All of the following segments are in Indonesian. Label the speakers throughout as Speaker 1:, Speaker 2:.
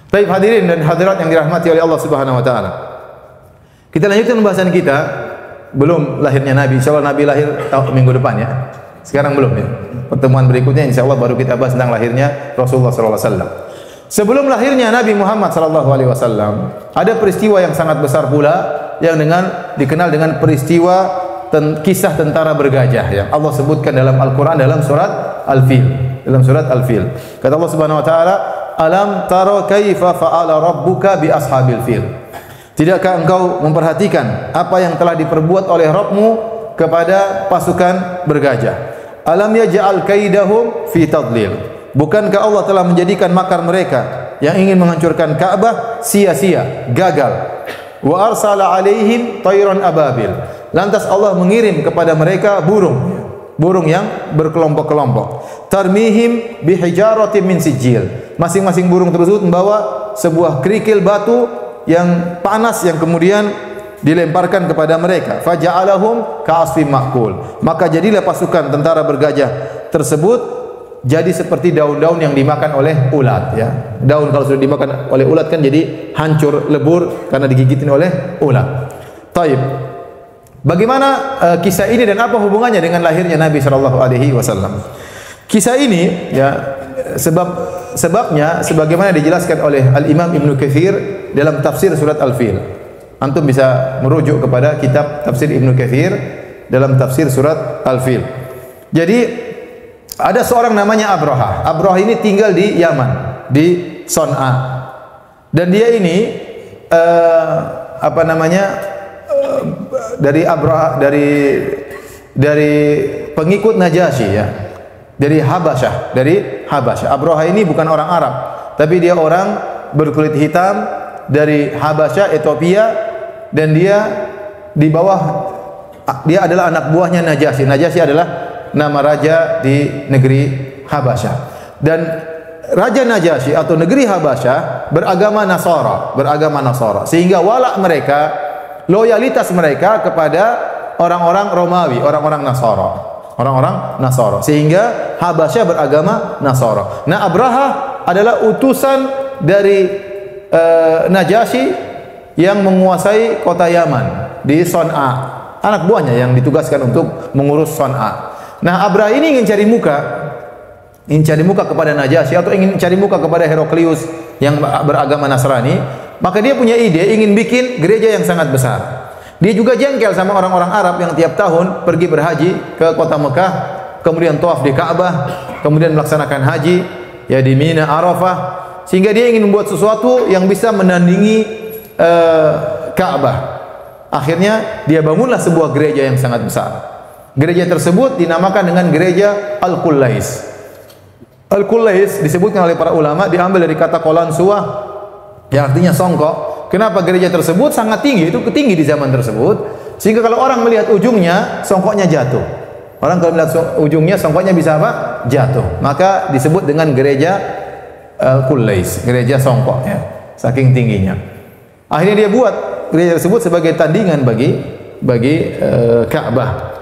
Speaker 1: Baik hadirin dan hadirat yang dirahmati oleh Allah Subhanahu wa taala. Kita lanjutkan pembahasan kita. Belum lahirnya Nabi. Insyaallah Nabi lahir minggu depan ya. Sekarang belum ya. Pertemuan berikutnya insyaallah baru kita bahas tentang lahirnya Rasulullah sallallahu alaihi wasallam. Sebelum lahirnya Nabi Muhammad sallallahu alaihi wasallam, ada peristiwa yang sangat besar pula yang dikenal dengan peristiwa kisah tentara bergajah yang Allah sebutkan dalam Al-Qur'an dalam surat Al-Fil. Dalam surat Al-Fil. Kata Allah Subhanahu wa taala, "Alam tara kaifa fa'ala rabbuka bi ashabil fil?" Tidakkah engkau memperhatikan apa yang telah diperbuat oleh Rabbmu kepada pasukan bergajah? Alam yaj'al kaidahum fi tadlil. Bukankah Allah telah menjadikan makar mereka yang ingin menghancurkan Ka'bah sia-sia, gagal. Wa arsala alaihim tayran ababil. Lantas Allah mengirim kepada mereka burung yang berkelompok-kelompok. Tarmihim bihijaratin min sijil. Masing-masing burung tersebut membawa sebuah kerikil batu yang panas yang kemudian dilemparkan kepada mereka. Faja'alahum ka'asfin ma'kul. Maka jadilah pasukan tentara bergajah tersebut jadi seperti daun-daun yang dimakan oleh ulat ya. Daun kalau sudah dimakan oleh ulat kan jadi hancur, lebur karena digigitin oleh ulat. Taib. Bagaimana kisah ini dan apa hubungannya dengan lahirnya Nabi sallallahu alaihi wasallam? Kisah ini ya sebabnya sebagaimana dijelaskan oleh Al-Imam Ibnu Katsir dalam tafsir surat Al-Fil. Antum bisa merujuk kepada kitab tafsir Ibnu Katsir dalam tafsir surat Al-Fil. Jadi ada seorang namanya Abraha. Abraha ini tinggal di Yaman, di Son'a. Dan dia ini dari Abraha dari pengikut Najasyi ya. Dari Habasyah. Abraha ini bukan orang Arab, tapi dia orang berkulit hitam dari Habasyah, Ethiopia, dan dia adalah anak buahnya Najasyi. Najasyi adalah nama raja di negeri Habasyah. Dan Raja Najasyi atau negeri Habasyah beragama Nasara. Sehingga walak mereka, loyalitas mereka kepada orang-orang Romawi, orang-orang Nasara. Sehingga Habasyah beragama Nasara. Nah, Abraha adalah utusan dari Najasyi yang menguasai kota Yaman di Son'a. Anak buahnya yang ditugaskan untuk mengurus Son'a. Nah, Abraha ini ingin cari muka kepada Najasyi atau ingin cari muka kepada Heraklius yang beragama Nasrani, maka dia punya ide ingin bikin gereja yang sangat besar. Dia juga jengkel sama orang-orang Arab yang tiap tahun pergi berhaji ke kota Mekah, kemudian tawaf di Ka'bah, kemudian melaksanakan haji ya di Mina, Arafah, sehingga dia ingin membuat sesuatu yang bisa menandingi Ka'bah. Akhirnya dia bangunlah sebuah gereja yang sangat besar. Gereja tersebut dinamakan dengan gereja Al-Qullais. Al-Qullais disebutkan oleh para ulama diambil dari kata Qalansuwah yang artinya songkok. Kenapa gereja tersebut sangat tinggi? Itu tinggi di zaman tersebut sehingga kalau orang melihat ujungnya songkoknya jatuh. Orang kalau melihat ujungnya songkoknya bisa apa? Jatuh. Maka disebut dengan gereja Al-Qullais, gereja songkok ya. Saking tingginya. Akhirnya dia buat gereja tersebut sebagai tandingan bagi Ka'bah.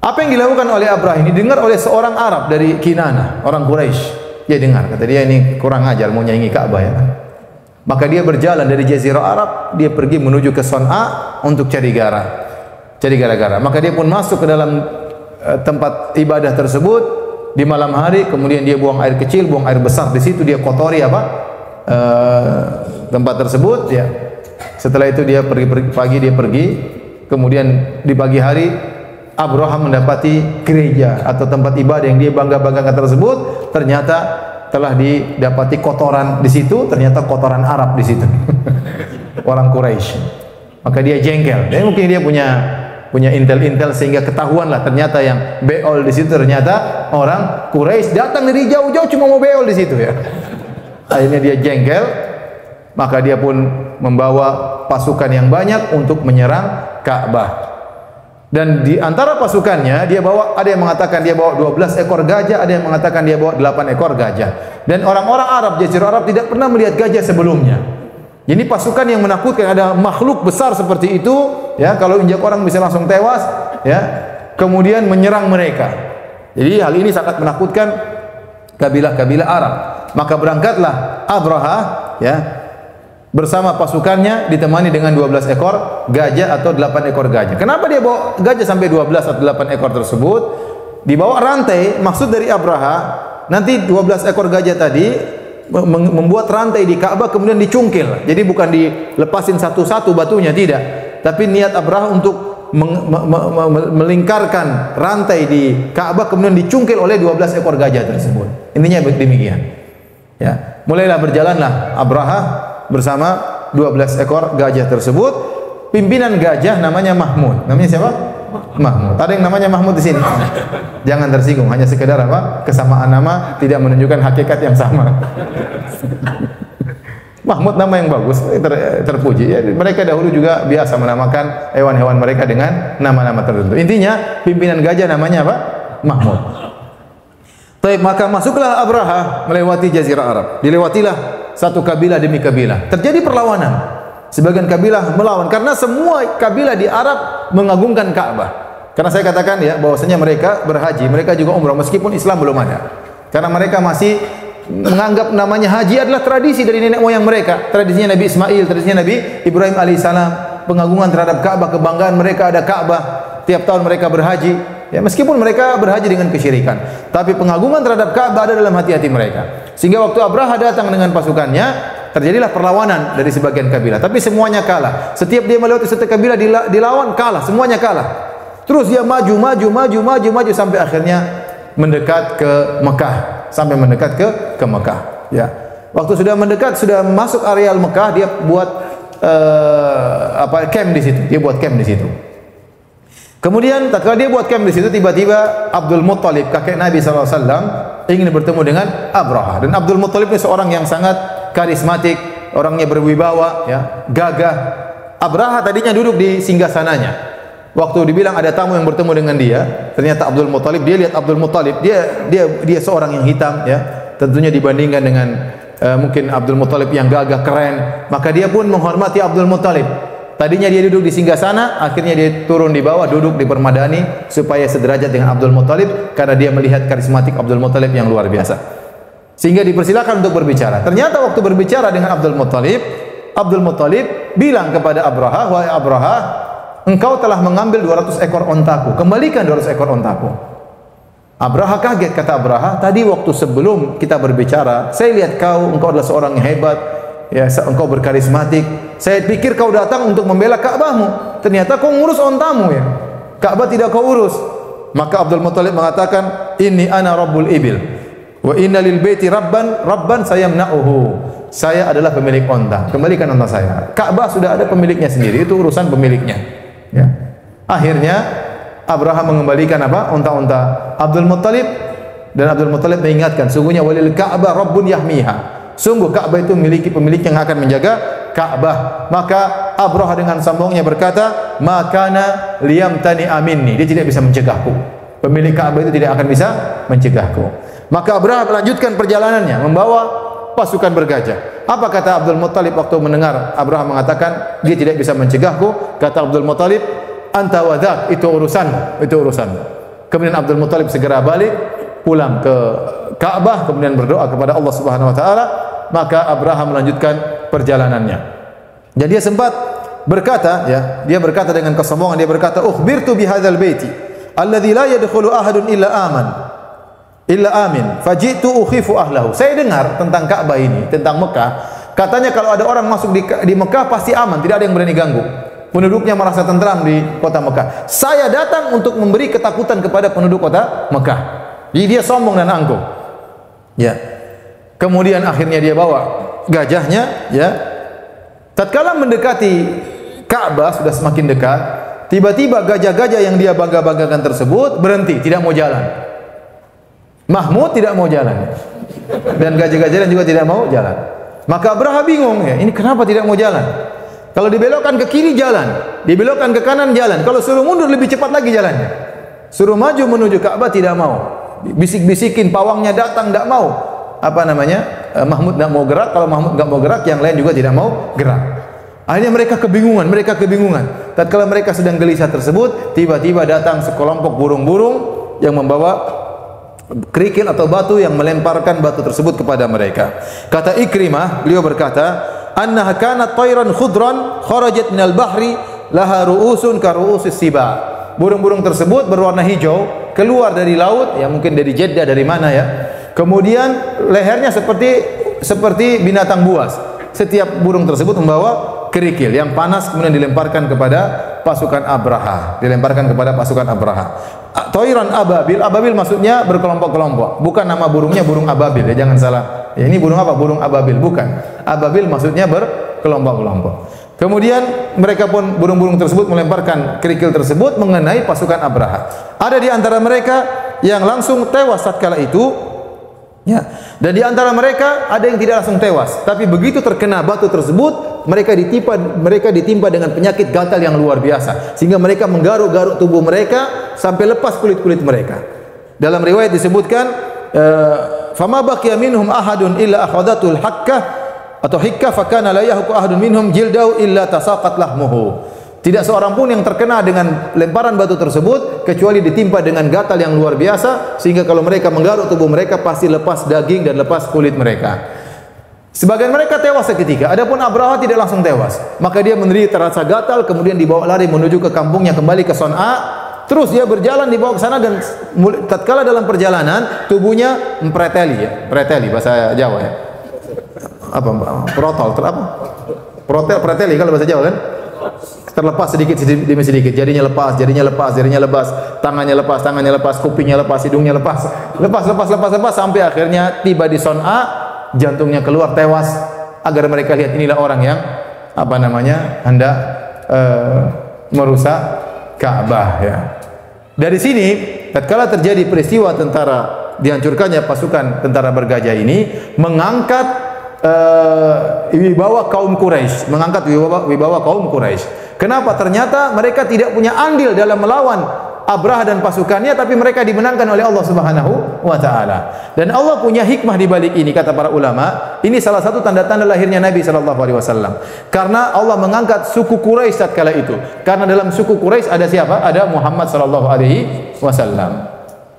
Speaker 1: Apa yang dilakukan oleh Abraha ini dengar oleh seorang Arab dari Kinana, orang Quraisy. Dia dengar, kata dia ini kurang ajar mau nyanyi Ka'bah ya. Maka dia berjalan dari Jazirah Arab, dia pergi menuju ke Son'a untuk cari gara-gara. Maka dia pun masuk ke dalam tempat ibadah tersebut di malam hari, kemudian dia buang air kecil, buang air besar di situ, dia kotori tempat tersebut ya. Setelah itu dia pergi, kemudian di pagi hari Abraha mendapati gereja atau tempat ibadah yang dia bangga-banggakan tersebut ternyata telah didapati kotoran di situ, ternyata kotoran Arab di situ. Orang Quraisy. Maka dia jengkel. Dan mungkin dia punya intel sehingga ketahuanlah ternyata yang beol di situ ternyata orang Quraisy datang dari jauh-jauh cuma mau beol di situ ya. Akhirnya dia jengkel, maka dia pun membawa pasukan yang banyak untuk menyerang Ka'bah. Dan di antara pasukannya dia bawa, ada yang mengatakan dia bawa 12 ekor gajah, ada yang mengatakan dia bawa 8 ekor gajah. Dan orang-orang Arab, Jazirah Arab tidak pernah melihat gajah sebelumnya. Jadi pasukan yang menakutkan, ada makhluk besar seperti itu, ya, kalau injak orang bisa langsung tewas, ya. Kemudian menyerang mereka. Jadi hal ini sangat menakutkan kabilah-kabilah Arab. Maka berangkatlah Abraha ya, bersama pasukannya ditemani dengan 12 ekor gajah atau 8 ekor gajah. Kenapa dia bawa gajah sampai 12 atau 8 ekor tersebut? Dibawa rantai, maksud dari Abraha, nanti 12 ekor gajah tadi membuat rantai di Ka'bah kemudian dicungkil. Jadi bukan dilepasin satu-satu batunya, tidak. Tapi niat Abraha untuk melingkarkan rantai di Ka'bah kemudian dicungkil oleh 12 ekor gajah tersebut. Intinya demikian. Ya, mulailah berjalanlah Abraha bersama 12 ekor gajah tersebut. Pimpinan gajah namanya Mahmud. Namanya siapa? Mahmud. Ada yang namanya Mahmud di sini? Jangan tersinggung, hanya sekedar apa? Kesamaan nama tidak menunjukkan hakikat yang sama. Mahmud nama yang bagus, terpuji. Ya, mereka dahulu juga biasa menamakan hewan-hewan mereka dengan nama-nama tertentu. Intinya pimpinan gajah namanya apa? Mahmud. Baik, maka masuklah Abraha melewati Jazirah Arab. Dilewatilah satu kabilah demi kabilah. Terjadi perlawanan. Sebagian kabilah melawan karena semua kabilah di Arab mengagungkan Ka'bah. Karena saya katakan ya bahwasanya mereka berhaji, mereka juga umrah meskipun Islam belum ada. Karena mereka masih menganggap namanya haji adalah tradisi dari nenek moyang mereka. Tradisinya Nabi Ismail, tradisinya Nabi Ibrahim alaihissalam, pengagungan terhadap Ka'bah, kebanggaan mereka ada Ka'bah. Tiap tahun mereka berhaji. Ya, meskipun mereka berhaji dengan kesyirikan, tapi pengagungan terhadap Ka'bah ada dalam hati-hati mereka. Sehingga waktu Abraha datang dengan pasukannya, terjadilah perlawanan dari sebagian kabilah. Tapi semuanya kalah. Setiap dia melewati satu kabilah dilawan, kalah. Semuanya kalah. Terus dia maju sampai akhirnya mendekat ke Mekah. Sampai mendekat ke Mekah. Ya. Waktu sudah mendekat, sudah masuk areal Mekah, dia buat camp di situ. Dia buat camp di situ. Kemudian tatkala dia buat camp di situ, tiba-tiba Abdul Muttalib, kakek Nabi SAW, ingin bertemu dengan Abraha. Dan Abdul Muttalib ini seorang yang sangat karismatik, orangnya berwibawa, ya, gagah. Abraha tadinya duduk di singgasananya. Waktu dibilang ada tamu yang bertemu dengan dia, ternyata Abdul Muttalib, dia lihat Abdul Muttalib, dia seorang yang hitam, ya. Tentunya dibandingkan dengan mungkin Abdul Muttalib yang gagah, keren, maka dia pun menghormati Abdul Muttalib. Tadinya dia duduk di singgasana, akhirnya dia turun di bawah, duduk di permadani supaya sederajat dengan Abdul Muttalib karena dia melihat karismatik Abdul Muttalib yang luar biasa. Sehingga dipersilakan untuk berbicara. Ternyata waktu berbicara dengan Abdul Muttalib bilang kepada Abraha, "Wahai Abraha, engkau telah mengambil 200 ekor ontaku. Kembalikan 200 ekor ontaku." Abraha kaget, kata Abraha, "Tadi waktu sebelum kita berbicara, saya lihat engkau adalah seorang yang hebat. Ya, engkau berkarismatik. Saya pikir kau datang untuk membela Ka'bahmu. Ternyata kau ngurus ontamu, ya. Ka'bah tidak kau urus." Maka Abdul Muttalib mengatakan, "Inni ana rabbul ibil. Wa inna lil baiti rabban sayamna'uhu." Saya adalah pemilik onta. Kembalikan onta saya. Ka'bah sudah ada pemiliknya sendiri. Itu urusan pemiliknya. Ya. Akhirnya Abraham mengembalikan apa? Onta-onta Abdul Muttalib, dan Abdul Muttalib mengingatkan, sungguhnya walil Ka'bah rabbun yahmiha. Sungguh Ka'bah itu memiliki pemilik yang akan menjaga Ka'bah. Maka Abraha dengan sombongnya berkata, "Makana liyamtani aminni." Dia tidak bisa mencegahku. Pemilik Ka'bah itu tidak akan bisa mencegahku. Maka Abraha melanjutkan perjalanannya membawa pasukan bergajah. Apa kata Abdul Muttalib waktu mendengar Abraha mengatakan dia tidak bisa mencegahku? Kata Abdul Muttalib, "Anta wa dzak, itu urusanmu, itu urusanmu." Kemudian Abdul Muttalib segera balik pulang ke Ka'bah, kemudian berdoa kepada Allah Subhanahu wa taala. Maka Abraham melanjutkan perjalanannya. Jadi dia sempat berkata, ya, dia berkata dengan kesombongan, dia berkata, "Ukhbirtu bihadzal baiti alladzi la yadkhulu ahadun illa amin, faji'tu ukhifu ahlahu." Saya dengar tentang Ka'bah ini, tentang Mekah, katanya kalau ada orang masuk di Mekah pasti aman, tidak ada yang berani ganggu. Penduduknya merasa tentram di kota Mekah. Saya datang untuk memberi ketakutan kepada penduduk kota Mekah. Jadi dia sombong dan angkuh. Ya. Kemudian akhirnya dia bawa gajahnya, ya. Tatkala mendekati Ka'bah sudah semakin dekat, tiba-tiba gajah-gajah yang dia bangga-banggakan tersebut berhenti, tidak mau jalan. Mahmud tidak mau jalan. Dan gajah-gajah juga tidak mau jalan. Maka Abraha bingung, ya, ini kenapa tidak mau jalan? Kalau dibelokkan ke kiri jalan, dibelokkan ke kanan jalan. Kalau suruh mundur lebih cepat lagi jalannya. Suruh maju menuju Ka'bah tidak mau. Bisik-bisikin pawangnya datang tidak mau. Mahmud tidak mau gerak. Kalau Mahmud tidak mau gerak, yang lain juga tidak mau gerak. Akhirnya mereka kebingungan. Tatkala mereka sedang gelisah tersebut, tiba-tiba datang sekelompok burung-burung yang membawa kerikil atau batu yang melemparkan batu tersebut kepada mereka. Kata Ikrimah, beliau berkata, "Annaha kanat tayran khudran kharajat minal bahri laha ru'usun ka ru'usis siba." Burung-burung tersebut berwarna hijau, keluar dari laut, ya mungkin dari Jeddah, dari mana ya. Kemudian lehernya seperti binatang buas. Setiap burung tersebut membawa kerikil yang panas, kemudian dilemparkan kepada pasukan Abraha. Toiran ababil, ababil maksudnya berkelompok-kelompok. Bukan nama burungnya burung ababil, ya jangan salah. Ya, ini burung apa? Burung ababil, bukan. Ababil maksudnya berkelompok-kelompok. Kemudian mereka pun burung-burung tersebut melemparkan kerikil tersebut mengenai pasukan Abraha. Ada di antara mereka yang langsung tewas tatkala itu, ya. Dan di antara mereka ada yang tidak langsung tewas, tapi begitu terkena batu tersebut, mereka ditimpa dengan penyakit gatal yang luar biasa, sehingga mereka menggaruk-garuk tubuh mereka sampai lepas kulit-kulit mereka. Dalam riwayat disebutkan, fama baqiya minhum ahadun illa akhadatul hakkah atau hikka fakana la yahku ahadun minhum jildau illa tasaqat lahmuhu. Tidak seorang pun yang terkena dengan lemparan batu tersebut kecuali ditimpa dengan gatal yang luar biasa, sehingga kalau mereka menggaruk tubuh mereka pasti lepas daging dan lepas kulit mereka. Sebagian mereka tewas seketika, adapun Abraha tidak langsung tewas. Maka dia menderita rasa gatal, kemudian dibawa lari menuju ke kampungnya, kembali ke Son'a. Terus dia berjalan dibawa ke sana, dan tatkala dalam perjalanan tubuhnya mempreteli, ya, preteli bahasa Jawa ya. Apa? Protol, preteli kalau bahasa Jawa kan? Terlepas sedikit demi sedikit, jadinya lepas, tangannya lepas, kupingnya lepas, hidungnya lepas, sampai akhirnya tiba di Son'a, jantungnya keluar, tewas, agar mereka lihat inilah orang yang hendak merusak Ka'bah, ya. Dari sini tatkala terjadi peristiwa dihancurkannya pasukan tentara bergajah ini, mengangkat wibawa kaum Quraisy. Kenapa? Ternyata mereka tidak punya andil dalam melawan Abraha dan pasukannya, tapi mereka dimenangkan oleh Allah Subhanahu wa taala. Dan Allah punya hikmah di balik ini, kata para ulama. Ini salah satu tanda-tanda lahirnya Nabi sallallahu alaihi wasallam. Karena Allah mengangkat suku Quraisy tatkala itu. Karena dalam suku Quraisy ada siapa? Ada Muhammad sallallahu alaihi wasallam.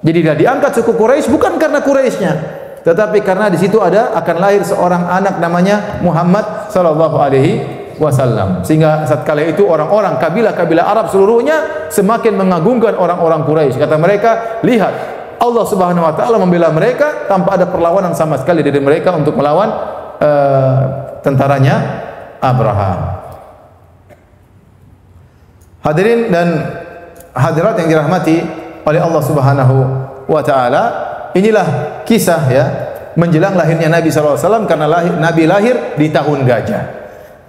Speaker 1: Jadi dia diangkat suku Quraisy bukan karena Quraisynya, tetapi karena di situ akan lahir seorang anak namanya Muhammad sallallahu alaihi wasallam. Sehingga satkala itu orang-orang kabilah-kabilah Arab seluruhnya semakin mengagungkan orang-orang Quraisy. Kata mereka, lihat, Allah Subhanahu wa taala membela mereka tanpa ada perlawanan sama sekali dari mereka untuk melawan tentaranya Abraha. Hadirin dan hadirat yang dirahmati oleh Allah Subhanahu wa taala, inilah kisah, ya, menjelang lahirnya Nabi sallallahu alaihi wasallam, karena Nabi lahir di tahun gajah.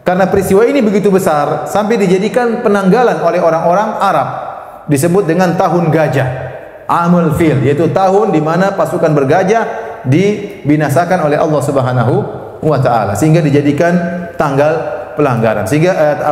Speaker 1: Karena peristiwa ini begitu besar sampai dijadikan penanggalan oleh orang-orang Arab, disebut dengan tahun gajah, Amul Fil, yaitu tahun di mana pasukan bergajah dibinasakan oleh Allah Subhanahu wa taala, sehingga dijadikan tanggal pelanggaran, sehingga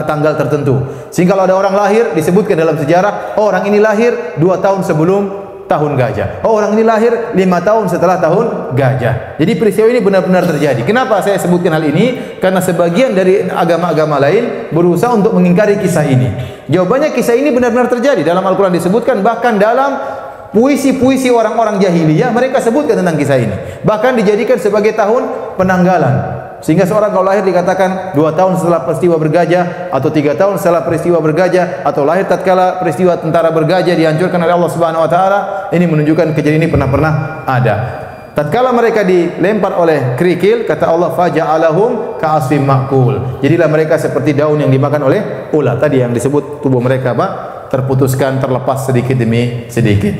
Speaker 1: tanggal tertentu. Sehingga kalau ada orang lahir, disebutkan dalam sejarah, oh, orang ini lahir 2 tahun sebelum tahun gajah. Oh, orang ini lahir 5 tahun setelah tahun gajah. Jadi peristiwa ini benar-benar terjadi. Kenapa saya sebutkan hal ini? Karena sebagian dari agama-agama lain berusaha untuk mengingkari kisah ini. Jawabannya, kisah ini benar-benar terjadi. Dalam Al-Quran disebutkan, bahkan dalam puisi-puisi orang-orang jahiliyah mereka sebutkan tentang kisah ini. Bahkan dijadikan sebagai tahun penanggalan. Sehingga seorang kalau lahir dikatakan 2 tahun setelah peristiwa bergajah, atau 3 tahun setelah peristiwa bergajah, atau lahir tatkala peristiwa tentara bergajah dihancurkan oleh Allah Subhanahu wa taala. Ini menunjukkan kejadian ini pernah ada. Tatkala mereka dilempar oleh kerikil, kata Allah, faja'alahum ka'asfim ma'kul. Jadilah mereka seperti daun yang dimakan oleh ulat. Tadi yang disebut tubuh mereka terputuskan, terlepas sedikit demi sedikit.